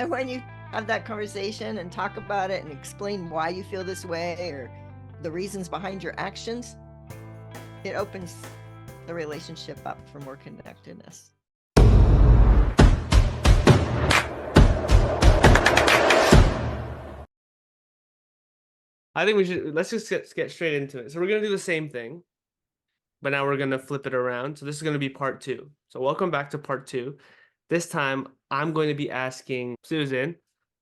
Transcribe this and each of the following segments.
And when you have that conversation and talk about it and explain why you feel this way or the reasons behind your actions, it opens the relationship up for more connectedness. I think let's just get straight into it. So we're gonna do the same thing, but now we're gonna flip it around. So this is gonna be part two. So welcome back to part two. This time I'm going to be asking Susan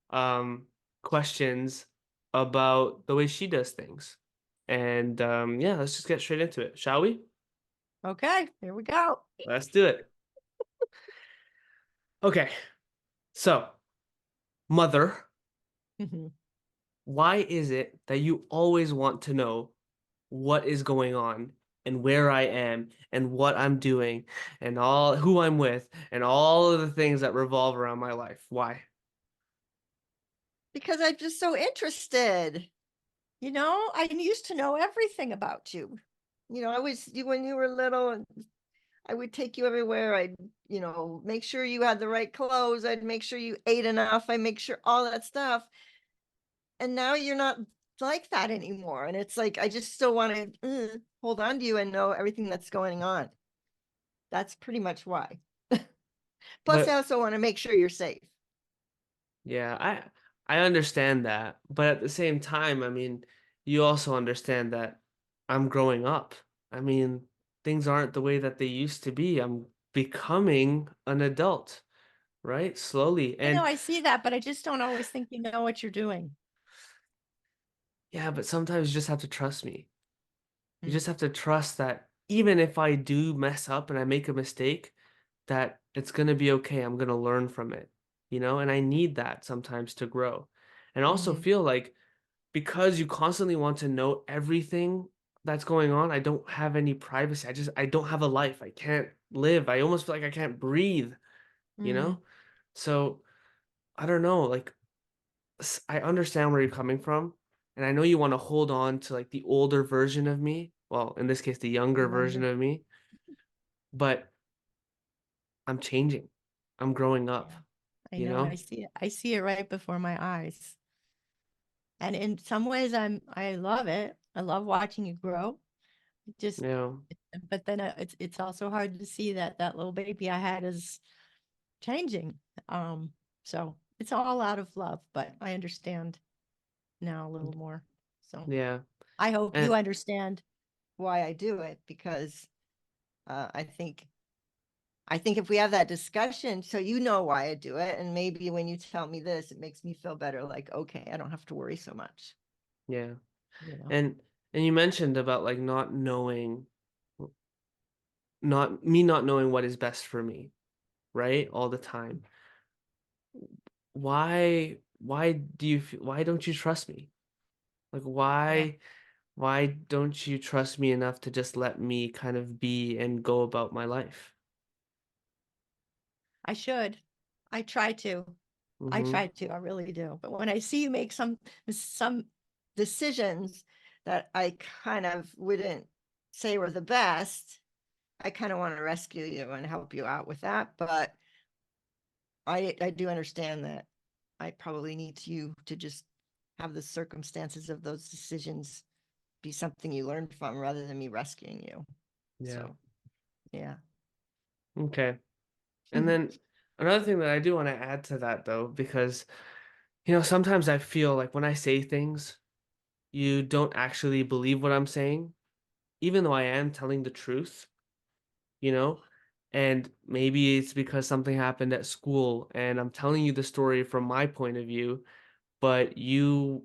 um, questions about the way she does things. And yeah, let's just get straight into it, shall we? Okay, here we go. Let's do it. Okay, so mother, Mhm. why is it that you always want to know what is going on and where I am and what I'm doing and all who I'm with and all of the things that revolve around my life? Why? Because I'm just so interested. I used to know everything about you. I was you when you were little, and I would take you everywhere. I'd, make sure you had the right clothes. I'd make sure you ate enough. I make sure all that stuff. And now you're not like that anymore. And it's like I just still want to hold on to you and know everything that's going on. That's pretty much why. Plus, I But also want to make sure you're safe. yeah, I understand that, but at the same time, I mean, you also understand that I'm growing up. I mean, things aren't the way that they used to be. I'm becoming an adult, right? Slowly. I know And I see that, but I just don't always think you know what you're doing. yeah, but sometimes you just have to trust me. You Mm. just have to trust that even if I do mess up and I make a mistake, that it's going to be okay. I'm going to learn from it, and I need that sometimes to grow. And also Mhm. feel like because you constantly want to know everything that's going on, I don't have any privacy. I don't have a life. I can't live. I almost feel like I can't breathe, you Mm. know? So I don't know, like I understand where you're coming from, and I know you want to hold on to like the older version of me. Well, in this case, the younger version Younger. of me, but I'm changing. I'm growing up, Yeah. I you know. I know? see it. I see it right before my eyes. And in some ways I love it. I love watching you grow. It just Yeah. but then it's also hard to see that that little baby I had is changing. So it's all out of love, but I understand now a little more. So Yeah. I hope you And understand why I do it because uh, I think I think if we have that discussion, so you know why I do it, and maybe when you tell me this, it makes me feel better. Like, okay, I don't have to worry so much. yeah. You know. And you mentioned about like not knowing what is best for me, right? All the time. Why don't you trust me? Like Yeah, why don't you trust me enough to just let me kind of be and go about my life? I should. I try to. I Mm-hmm. try to. I really do. But when I see you make some decisions that I kind of wouldn't say were the best, I kind of want to rescue you and help you out with that. But I do understand that I probably need you to just have the circumstances of those decisions be something you learn from rather than me rescuing you. Yeah. So, yeah. Okay. And then another thing that I do want to add to that though, because sometimes I feel like when I say things, you don't actually believe what I'm saying, even though I am telling the truth, you know? And maybe it's because something happened at school and I'm telling you the story from my point of view, but you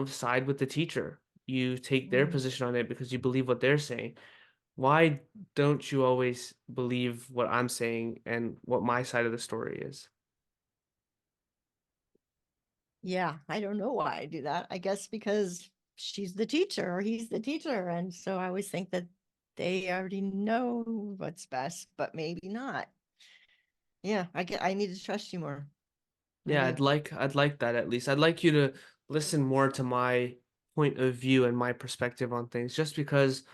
side with the teacher. You take their Mm. position on it because you believe what they're saying. Why don't you always believe what I'm saying and what my side of the story is? Yeah, I don't know why I do that. I guess because she's the teacher or he's the teacher. And so I always think that they already know what's best, but maybe not. Yeah, I need to trust you more. I Yeah, do. I'd like that at least. I'd like you to listen more to my point of view and my perspective on things, just because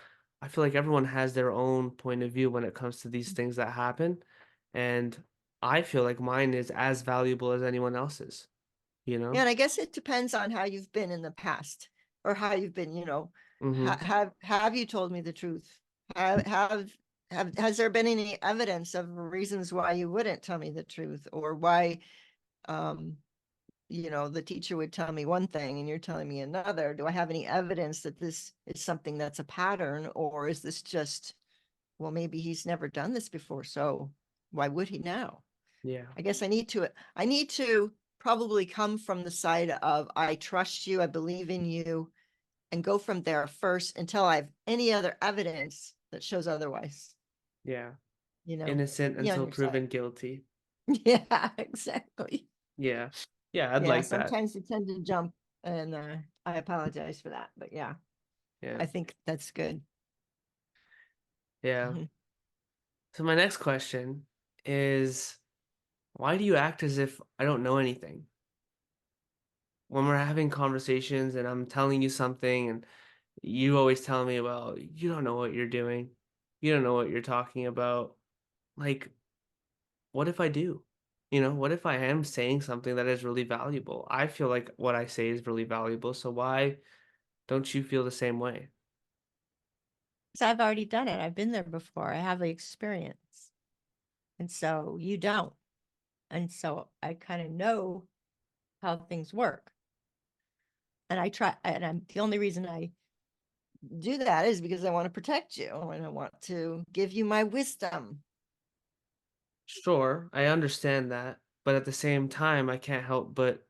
I feel like everyone has their own point of view when it comes to these things that happen. And I feel like mine is as valuable as anyone else's, you Yeah, know? and I guess it depends on how you've been in the past or how you've been, Mhm. have you told me the truth? Have have has there been any evidence of reasons why you wouldn't tell me the truth, or why um the teacher would tell me one thing and you're telling me another? Do I have any evidence that this is something that's a pattern, or is this just, well, maybe he's never done this before, so why would he now? Yeah. I guess I need to probably come from the side of, I trust you, I believe in you, and go from there first until I have any other evidence that shows otherwise. Yeah. You know, Innocent be on until your side. proven guilty. Yeah, exactly. Yeah. Yeah, I'd Yeah, like that. sometimes you tend to jump, and I apologize for that, but yeah, Yeah. I think that's good. Yeah. Mhm. So my next question is, why do you act as if I don't know anything? When we're having conversations and I'm telling you something and you always tell me, well, you don't know what you're doing. You don't know what you're talking about. Like, what if I do? What if I am saying something that is really valuable? I feel like what I say is really valuable. So why don't you feel the same way? So I've already done it. I've been there before. I have the experience. And so you don't. And so I kind of know how things work. And I try, and I'm the only reason I do that is because I want to protect you and I want to give you my wisdom. Sure, I understand that. But at the same time, I can't help but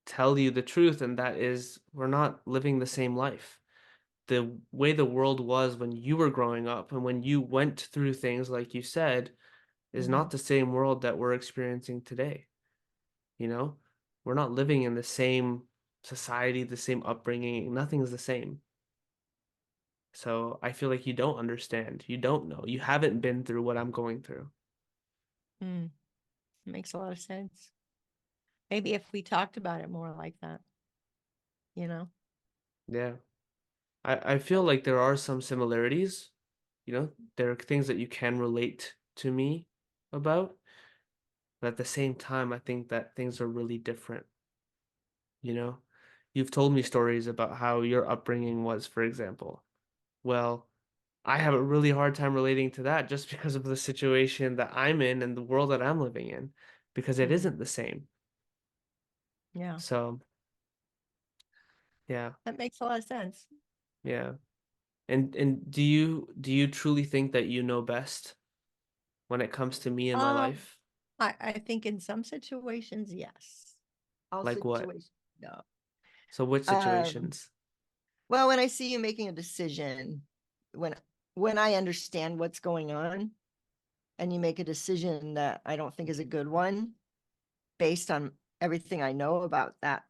tell you the truth. And that is, we're not living the same life. The way the world was when you were growing up and when you went through things like you said is not Mhm. the same world that we're experiencing today. You know, we're not living in the same society, the same upbringing. Nothing's the same. So I feel like you don't understand. You don't know. You haven't been through what I'm going through. Mm, makes a lot of sense. Maybe if we talked about it more like that, you know? Yeah. I feel like there are some similarities. There are things that you can relate to me about. But at the same time, I think that things are really different. You know, you've told me stories about how your upbringing was, for example. Well, I have a really hard time relating to that just because of the situation that I'm in and the world that I'm living in, because it Mm, isn't the same. yeah, So, yeah, that makes a lot of sense. yeah. And do you truly think that you know best when it comes to me and my Um, life? I think in some situations, yes. All Like what? situations, no. So which Um, situations? well, when I see you making a decision, when when I understand what's going on and you make a decision that I don't think is a good one based on everything I know about that,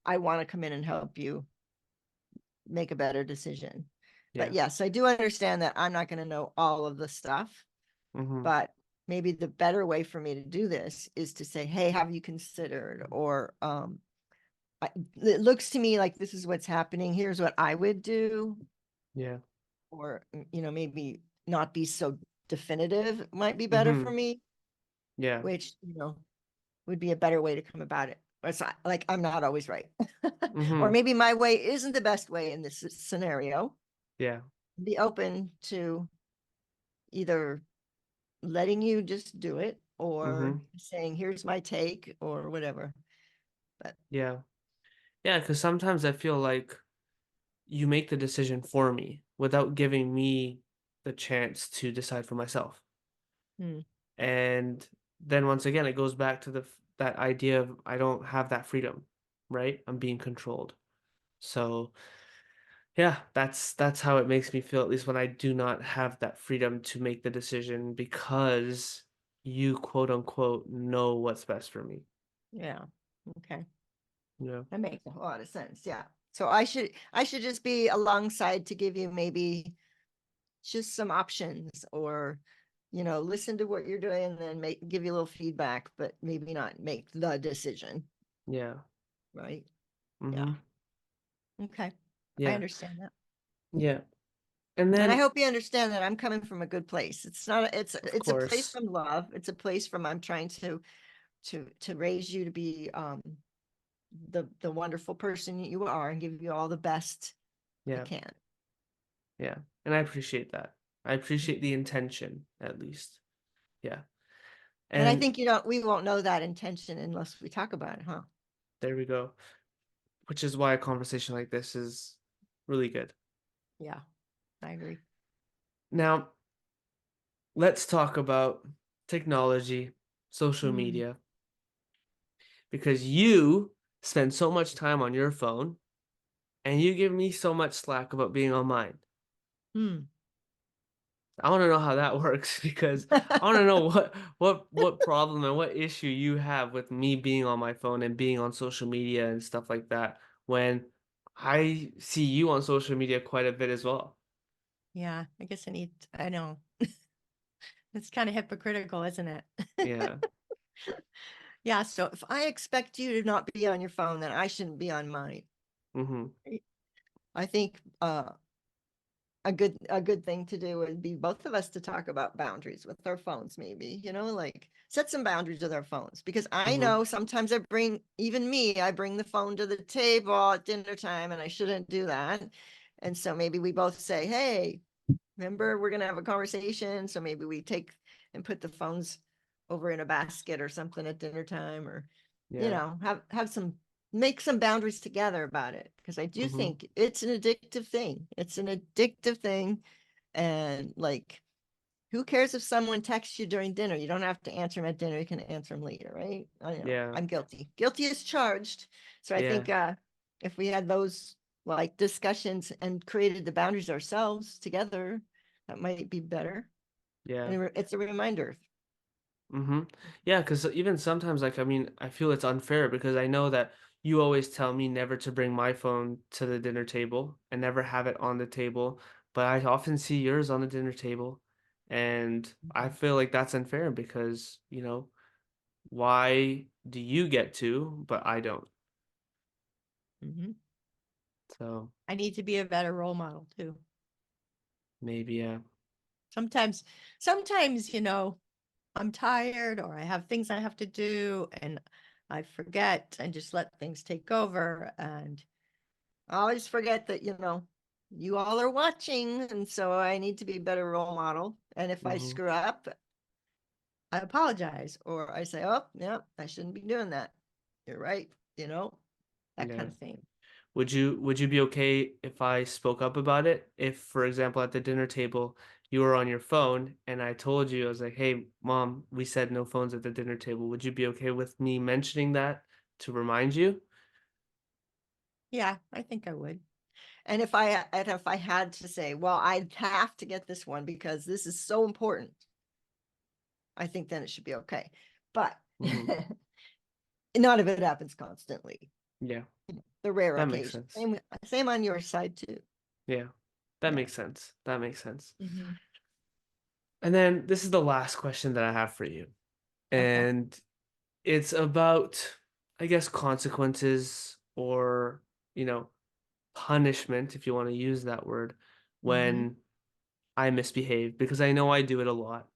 I want to come in and help you make a better decision. But Yeah. yes, I do understand that I'm not going to know all of the stuff, Mm-hmm. but maybe the better way for me to do this is to say, hey, have you considered? Or it looks to me like this is what's happening. Here's what I would do. Yeah. Or, maybe not be so definitive might be better Mm-hmm. for me, Yeah. which, would be a better way to come about it. It's not like I'm not always right. Or Mm-hmm. maybe my way isn't the best way in this scenario. Yeah. Be open to either letting you just do it or Mm-hmm. saying, here's my take or whatever. But Yeah. Yeah, because sometimes I feel like you make the decision for me without giving me the chance to decide for myself. hmm, And then once again, it goes back to that idea of I don't have that freedom, right? I'm being controlled. So yeah, that's how it makes me feel, at least when I do not have that freedom to make the decision because you quote unquote know what's best for me. yeah. Okay. Yeah. That makes a lot of sense. Yeah. So I should just be alongside to give you maybe just some options, or listen to what you're doing and then give you a little feedback, but maybe not make the decision, Yeah. right? Yeah. Mm-hmm. Okay. I Yeah. understand that. Yeah. And And I then, hope you understand that I'm coming from a good place. It's not, of it's a place course, from love. It's a place from, I'm trying to raise you to be, the wonderful person you are and give you all the best I yeah, can. yeah. And I appreciate that. I appreciate the intention, at least. Yeah. And I And think, we won't know that intention unless we talk about it, huh? there we go. Which is why a conversation like this is really good. Yeah, I agree. Now, let's talk about technology, social Hmm. media, because you spend so much time on your phone and you give me so much slack about being on mine. Hmm. I want to know how that works because I want to know what problem and what issue you have with me being on my phone and being on social media and stuff like that when I see you on social media quite a bit as well. Yeah, I guess I know. It's kind of hypocritical, isn't it? Yeah. Yeah, so if I expect you to not be on your phone, then I shouldn't be on mine. Mhm. I think a good thing to do would be both of us to talk about boundaries with our phones, maybe, like set some boundaries with our phones, because I Mhm. know sometimes I bring the phone to the table at dinner time and I shouldn't do that. And so maybe we both say, hey, remember, we're going to have a conversation. So maybe we take and put the phones over in a basket or something at dinner time, or, Yeah. have make some boundaries together about it. Cause I do Mhm. think it's an addictive thing. It's an addictive thing. And like, who cares if someone texts you during dinner? You don't have to answer them at dinner. You can answer them later, right? I know Yeah. I'm guilty. Guilty is charged. So I Yeah. think if we had those like discussions and created the boundaries ourselves together, that might be better. Yeah. And it's a reminder. Mhm. Yeah, because even sometimes, like, I mean, I feel it's unfair because I know that you always tell me never to bring my phone to the dinner table and never have it on the table, but I often see yours on the dinner table, and I feel like that's unfair because, why do you get to, but I don't? Mhm. So I need to be a better role model too. maybe, yeah. Sometimes, sometimes, I'm tired or I have things I have to do and I forget and just let things take over. And I always forget that, you all are watching. And so I need to be a better role model. And if I Mhm. screw up, I apologize or I say, oh, yeah, I shouldn't be doing that. You're right. That Yeah. kind of thing. Would you be okay if I spoke up about it? If, for example, at the dinner table, you were on your phone and I told you, I was like, "Hey, mom, we said no phones at the dinner table." Would you be okay with me mentioning that to remind you? Yeah, I think I would. And if I had to say, well, I'd have to get this one because this is so important, I think then it should be okay. But Mhm. not if it happens constantly. Yeah, The rare that makes occasion. sense. Same on your side too. Yeah, that Yeah. makes sense. That makes sense. Mhm. And then this is the last question that I have for you. Okay. And it's about, I guess, consequences or, you know, punishment, if you want to use that word, Hmm. when I misbehave because I know I do it a lot.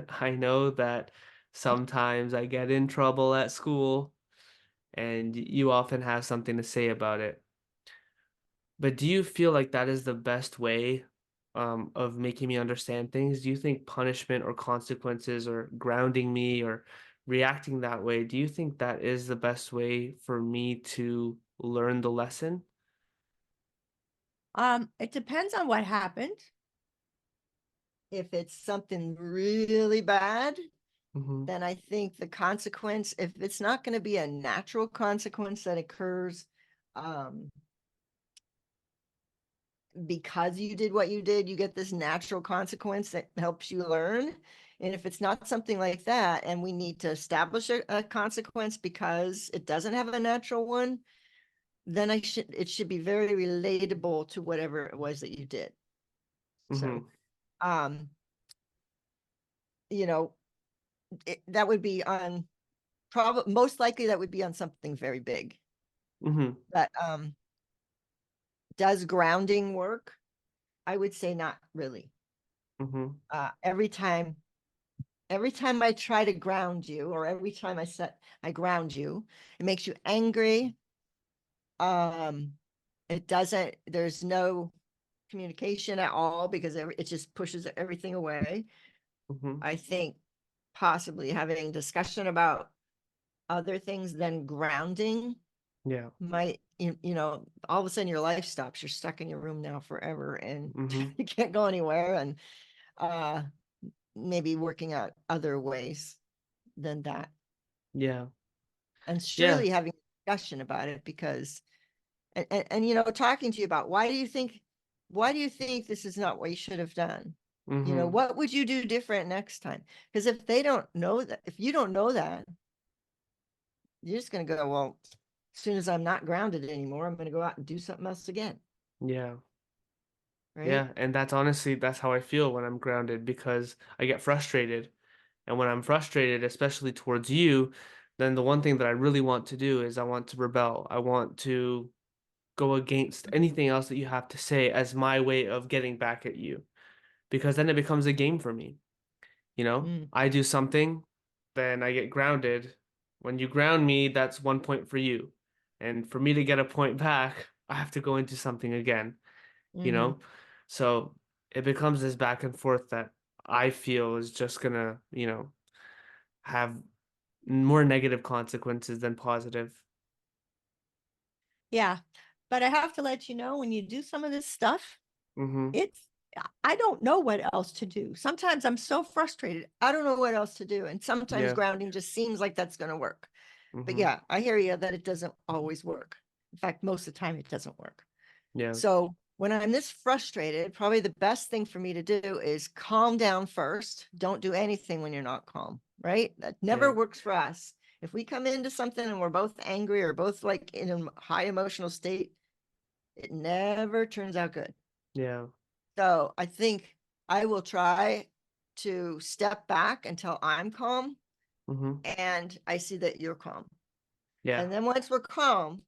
I know that sometimes I get in trouble at school and you often have something to say about it. But do you feel like that is the best way of making me understand things? Do you think punishment or consequences or grounding me or reacting that way, do you think that is the best way for me to learn the lesson? It depends on what happened. If it's something really bad, Hmm. then I think the consequence, if it's not going to be a natural consequence that occurs, um, because you did what you did, you get this natural consequence that helps you learn. And if it's not something like that, and we need to establish a consequence because it doesn't have a natural one, then it should be very relatable to whatever it was that you did. So, Hmm. um, you know, that would be on probably most likely that would be on something very big. Hmm. But does grounding work? I would say not really. Mhm. Every time I try to ground you, or every time I ground you, it makes you angry. Um, it doesn't, there's no communication at all because it just pushes everything away. Mhm. I think possibly having discussion about other things than grounding Yeah. might, all of a sudden your life stops. You're stuck in your room now forever and Mhm. you can't go anywhere. And uh maybe working out other ways than that. Yeah. And Yeah. surely having a discussion about it because and talking to you about why do you think this is not what you should have done? Mhm. What would you do different next time? Because if they don't know that, if you don't know that, you're just going to go, well, as soon as I'm not grounded anymore, I'm going to go out and do something else again. Yeah. Right. Yeah, and that's honestly that's how I feel when I'm grounded because I get frustrated. And when I'm frustrated, especially towards you, then the one thing that I really want to do is I want to rebel. I want to go against anything else that you have to say as my way of getting back at you. Because then it becomes a game for me. Mm, I do something, then I get grounded. When you ground me, that's 1 point for you. And for me to get a point back, I have to go into something again, you mm-hmm. know? So it becomes this back and forth that I feel is just gonna, have more negative consequences than positive. Yeah. But I have to let you know when you do some of this stuff, Mhm. it's I don't know what else to do. Sometimes I'm so frustrated. I don't know what else to do. And sometimes Yeah. grounding just seems like that's going to work. But Mhm. yeah, I hear you that it doesn't always work. In fact, most of the time it doesn't work. Yeah. So when I'm this frustrated, probably the best thing for me to do is calm down first. Don't do anything when you're not calm, right? That never Yeah. works for us. If we come into something and we're both angry or both like in a high emotional state, it never turns out good. Yeah. So I think I will try to step back until I'm calm Mhm. and I see that you're calm. Yeah. And then once we're calm,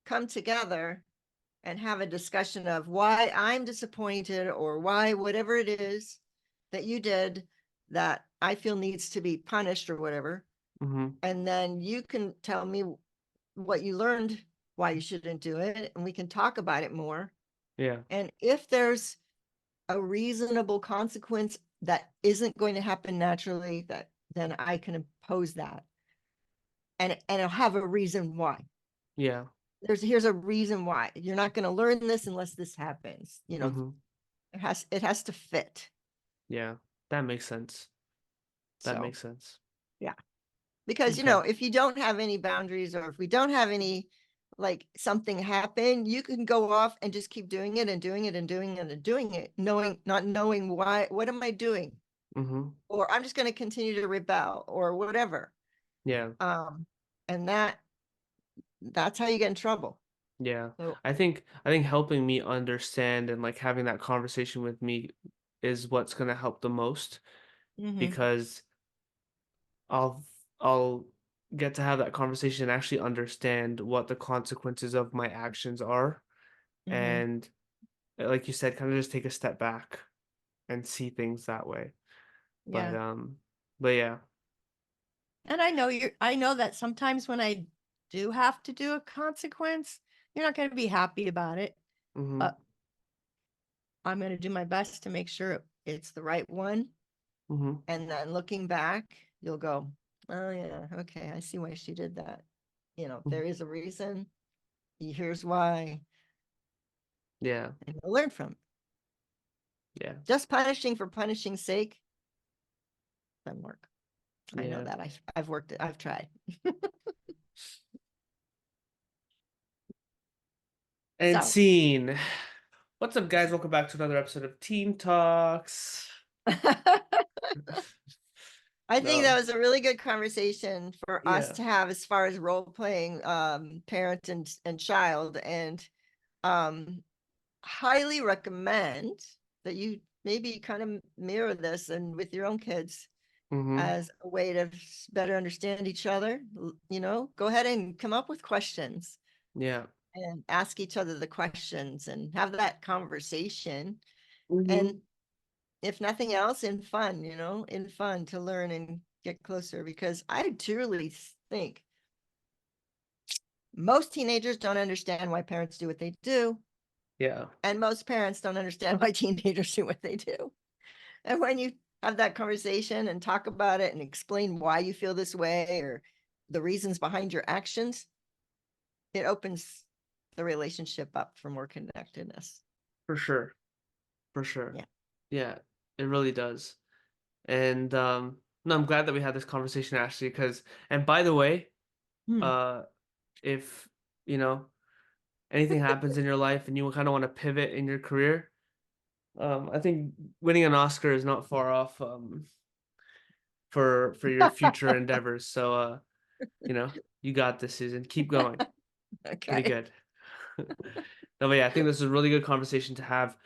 come together and have a discussion of why I'm disappointed or why whatever it is that you did that I feel needs to be punished or whatever. Mhm. And then you can tell me what you learned, why you shouldn't do it, and we can talk about it more. Yeah. And if there's a reasonable consequence that isn't going to happen naturally, that then I can impose that. And I'll have a reason why. Yeah. Here's a reason why. You're not going to learn this unless this happens. Mhm. It has to fit. Yeah. That makes sense. That So makes sense. yeah. Because Okay. if you don't have any boundaries or if we don't have any like something happen, you can go off and just keep doing it and doing it and doing it and doing it, not knowing why, what am I doing? Mhm. Or I'm just going to continue to rebel or whatever. Yeah. Um, and that's how you get in trouble. Yeah. So I think helping me understand and like having that conversation with me is what's going to help the most mhm, because I'll I'll get to have that conversation and actually understand what the consequences of my actions are mhm, and like you said kind of just take a step back and see things that way. But yeah. but yeah. And I know that sometimes when I do have to do a consequence, you're not going to be happy about it, Mhm. but I'm going to do my best to make sure it's the right one. Mhm. And then looking back, you'll go, oh yeah, okay, I see why she did that. Mhm. There is a reason. Here's why, Yeah. and you'll learn from it. Yeah. Just punishing for punishing's sake doesn't work. I know Yeah. that. I've worked it. I've tried. And So scene. What's up, guys? Welcome back to another episode of Teen Talks. I think that No. was a really good conversation for us Yeah. to have as far as role playing parent and child, and um highly recommend that you maybe kind of mirror this and with your own kids Mhm. as a way to better understand each other. Go ahead and come up with questions Yeah. and ask each other the questions and have that conversation. Mm-hmm. And if nothing else, in fun, in fun to learn and get closer, because I truly think most teenagers don't understand why parents do what they do. Yeah. And most parents don't understand why teenagers do what they do. And when you have that conversation and talk about it and explain why you feel this way or the reasons behind your actions, it opens the relationship up for more connectedness. For sure. For sure. Yeah. Yeah, it really does. And no, I'm glad that we had this conversation, Ashley, because and by the way, Hmm. uh if you know anything happens in your life and you kind of want to pivot in your career, I think winning an Oscar is not far off for your future endeavors. So you got this, Susan. Keep going. Pretty Okay. good. No, but yeah, I think this is a really good conversation to have.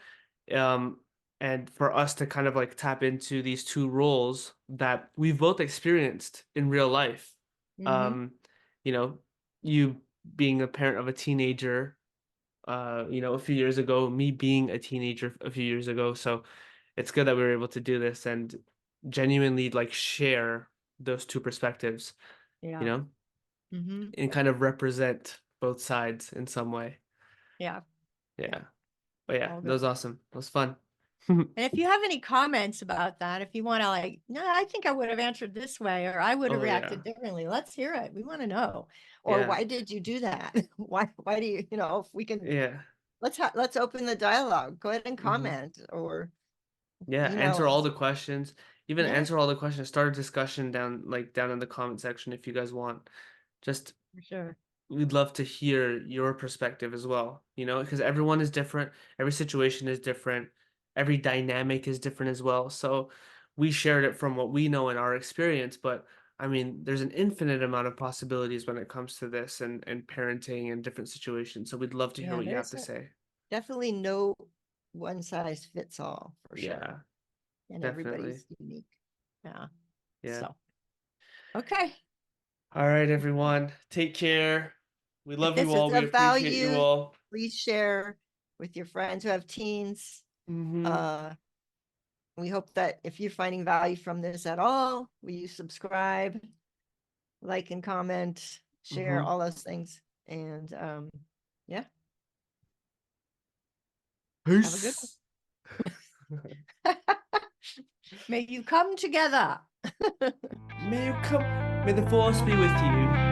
Um, and for us to kind of like tap into these two roles that we've both experienced in real life. Mm-hmm. Um, you know, you being a parent of a teenager, a few years ago, me being a teenager a few years ago. So it's good that we were able to do this and genuinely like share those two perspectives, you Yeah. know, Mm-hmm. and kind of represent both sides in some way. Yeah. Yeah. Yeah. But yeah, All that good. was awesome. That was fun. And if you have any comments about that, if you want to no, I think I would have answered this way, or I would have Oh yeah. reacted differently. Let's hear it. We want to know. Or Yeah. why did you do that? Why do you, if we can, Yeah. let's open the dialogue. Go ahead and Hmm. comment or Yeah. email Answer all us. the questions. Even Yeah, answer all the questions. Start a discussion down in the comment section if you guys want. Just for sure. we'd love to hear your perspective as well, because everyone is different, every situation is different, every dynamic is different as well. So we shared it from what we know in our experience, but I mean, there's an infinite amount of possibilities when it comes to this and parenting and different situations. So we'd love to hear Yeah, what you have there's to say. definitely no one size fits all for sure. Yeah, And definitely. everybody's unique. Yeah. Yeah. So, okay. All right, everyone. Take care. We If love you this is all. We of appreciate you value, all. please share with your friends who have teens. Hmm. Uh, we hope that if you're finding value from this at all, will you subscribe, like and comment, share Hmm. all those things. And yeah, have a good Peace. one. May you come together. May you come. May the force be with you.